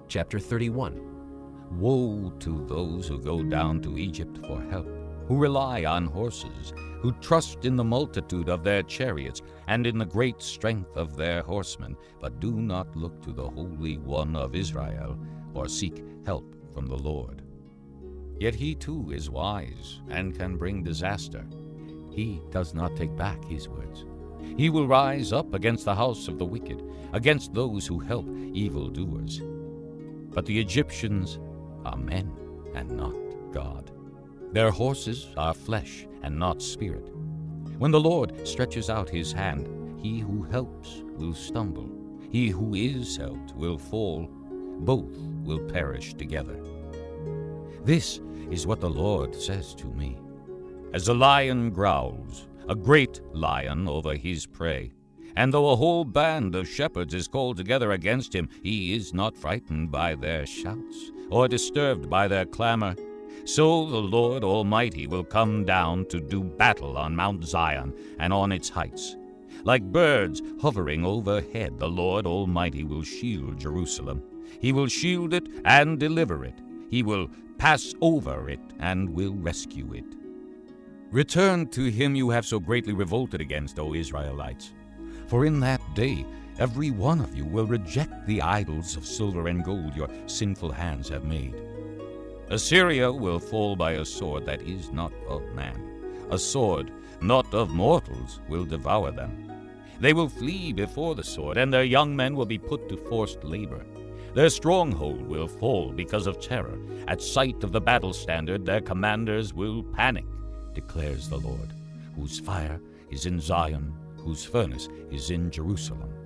Chapter 31. Woe to those who go down to Egypt for help, who rely on horses, who trust in the multitude of their chariots and in the great strength of their horsemen, but do not look to the Holy One of Israel or seek help from the Lord. Yet he too is wise and can bring disaster. He does not take back his words. He will rise up against the house of the wicked, against those who help evildoers. But the Egyptians are men and not God. Their horses are flesh and not spirit. When the Lord stretches out his hand, he who helps will stumble. He who is helped will fall. Both will perish together. This is what the Lord says to me. As a lion growls, a great lion over his prey, and though a whole band of shepherds is called together against him, he is not frightened by their shouts or disturbed by their clamor. So the Lord Almighty will come down to do battle on Mount Zion and on its heights. Like birds hovering overhead, the Lord Almighty will shield Jerusalem. He will shield it and deliver it. He will pass over it and will rescue it. Return to him you have so greatly revolted against, O Israelites. For in that day every one of you will reject the idols of silver and gold your sinful hands have made. Assyria will fall by a sword that is not of man. A sword not of mortals will devour them. They will flee before the sword, and their young men will be put to forced labor. Their stronghold will fall because of terror. At sight of the battle standard, their commanders will panic, declares the Lord, whose fire is in Zion, whose furnace is in Jerusalem.